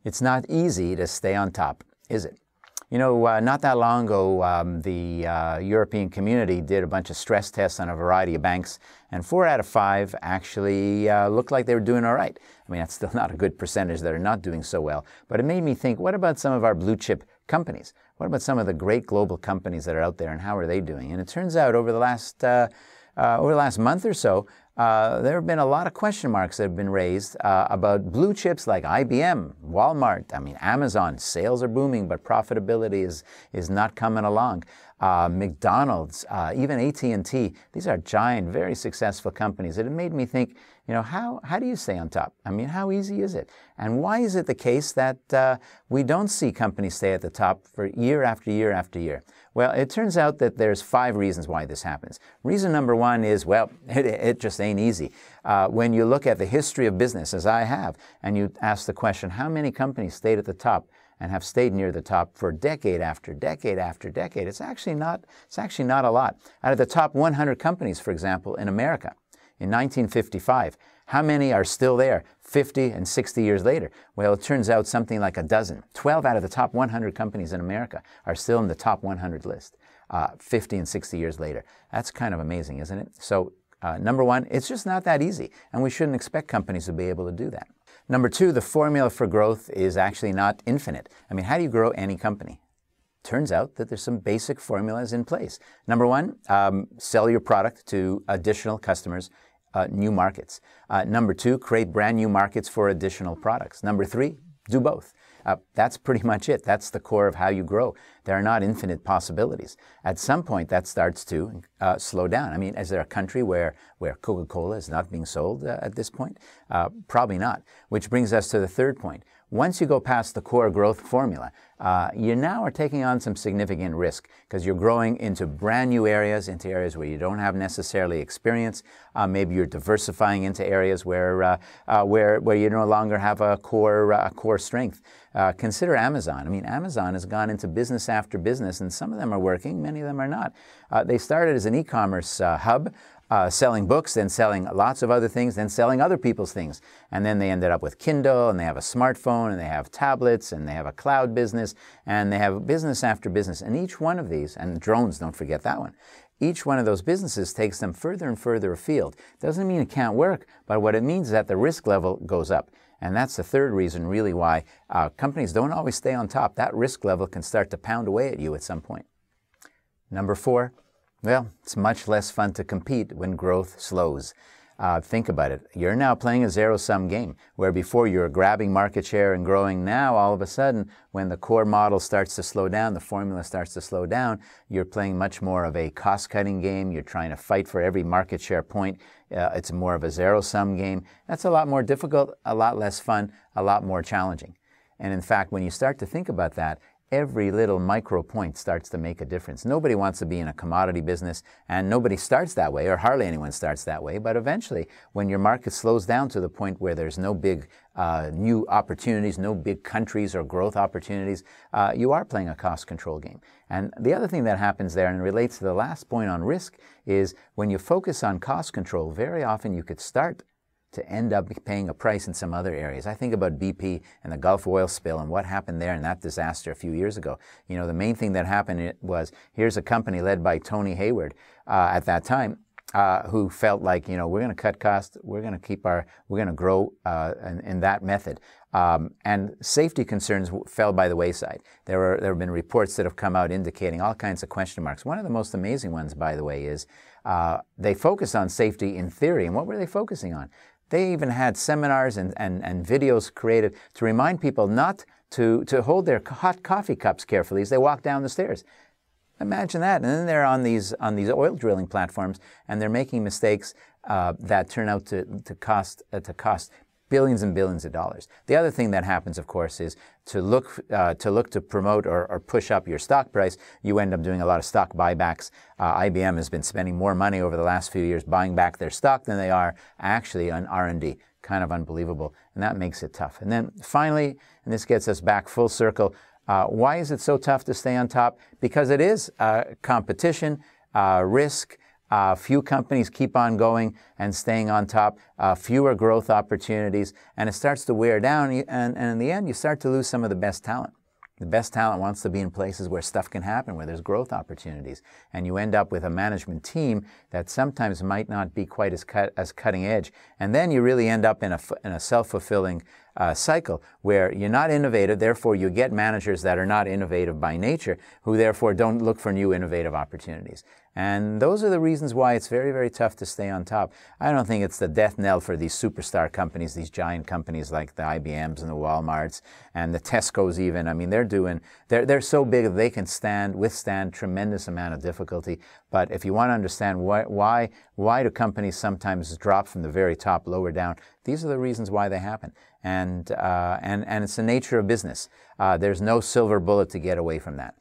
It's not easy to stay on top, is it? You know, not that long ago, the European community did a bunch of stress tests on a variety of banks, and 4 out of 5 actually looked like they were doing all right. I mean, that's still not a good percentage that are not doing so well, but it made me think, what about some of our blue chip companies? What about some of the great global companies that are out there, and how are they doing? And it turns out over the last month or so, there have been a lot of question marks that have been raised about blue chips like IBM, Walmart, I mean Amazon. Sales are booming, but profitability is not coming along. McDonald's, even AT&T. These are giant, very successful companies. It made me think, you know, how do you stay on top? I mean, how easy is it? And why is it the case that we don't see companies stay at the top for year after year after year? Well, it turns out that there's 5 reasons why this happens. Reason number 1 is, well, it just ain't easy. When you look at the history of business, as I have, and you ask the question, how many companies stayed at the top and have stayed near the top for decade after decade after decade? It's actually not a lot. Out of the top 100 companies, for example, in America, in 1955, how many are still there 50 and 60 years later? Well, it turns out something like a dozen. 12 out of the top 100 companies in America are still in the top 100 list 50 and 60 years later. That's kind of amazing, isn't it? So number 1, it's just not that easy, and we shouldn't expect companies to be able to do that. Number 2, the formula for growth is actually not infinite. I mean, how do you grow any company? Turns out that there's some basic formulas in place. Number 1, sell your product to additional customers, new markets. Number 2, create brand new markets for additional products. Number 3, do both. That's pretty much it. That's the core of how you grow. There are not infinite possibilities. At some point, that starts to slow down. I mean, is there a country where Coca-Cola is not being sold at this point? Probably not. Which brings us to the third point. Once you go past the core growth formula, you now are taking on some significant risk because you're growing into brand new areas, into areas where you don't have necessarily experience. Maybe you're diversifying into areas where you no longer have a core strength. Consider Amazon. I mean, Amazon has gone into business after business, and some of them are working, many of them are not. They started as an e-commerce hub, selling books, then selling lots of other things, then selling other people's things. And then they ended up with Kindle, and they have a smartphone, and they have tablets, and they have a cloud business, and they have business after business. And each one of these, and drones, don't forget that one, each one of those businesses takes them further and further afield. Doesn't mean it can't work, but what it means is that the risk level goes up. And that's the third reason, really, why companies don't always stay on top. That risk level can start to pound away at you at some point. Number 4, well, it's much less fun to compete when growth slows. Think about it. You're now playing a zero-sum game, where before you were grabbing market share and growing. Now, all of a sudden, when the core model starts to slow down, the formula starts to slow down, you're playing much more of a cost-cutting game. You're trying to fight for every market share point. It's more of a zero-sum game. That's a lot more difficult, a lot less fun, a lot more challenging. And in fact, when you start to think about that, every little micro point starts to make a difference. Nobody wants to be in a commodity business, and nobody starts that way, or hardly anyone starts that way. But eventually, when your market slows down to the point where there's no big new opportunities, no big countries or growth opportunities, you are playing a cost control game. And the other thing that happens there, and relates to the last point on risk, is when you focus on cost control, very often you could start to end up paying a price in some other areas. I think about BP and the Gulf oil spill and what happened there in that disaster a few years ago. You know, the main thing that happened was, here's a company led by Tony Hayward at that time, who felt like, you know, we're going to cut costs, we're going to grow in that method. And safety concerns fell by the wayside. There have been reports that have come out indicating all kinds of question marks. One of the most amazing ones, by the way, is they focused on safety in theory. And what were they focusing on? They even had seminars and videos created to remind people not to hold their hot coffee cups carefully as they walk down the stairs. Imagine that. And then they're on these oil drilling platforms, and they're making mistakes that turn out to cost billions and billions of dollars. The other thing that happens, of course, is to look to promote or push up your stock price. You end up doing a lot of stock buybacks. IBM has been spending more money over the last few years buying back their stock than they are actually on R&D. Kind of unbelievable, and that makes it tough. And then finally, and this gets us back full circle, why is it so tough to stay on top? Because it is competition, risk, Few companies keep on going and staying on top, fewer growth opportunities, and it starts to wear down, and in the end, you start to lose some of the best talent. The best talent wants to be in places where stuff can happen, where there's growth opportunities, and you end up with a management team that sometimes might not be quite as cutting edge, and then you really end up in a self-fulfilling cycle where you're not innovative, therefore you get managers that are not innovative by nature, who therefore don't look for new innovative opportunities. And those are the reasons why it's very, very tough to stay on top. I don't think it's the death knell for these superstar companies, these giant companies like the IBMs and the Walmarts and the Tescos even. I mean, they're so big that they can withstand tremendous amount of difficulty. But if you want to understand why do companies sometimes drop from the very top lower down, these are the reasons why they happen. And it's the nature of business. There's no silver bullet to get away from that.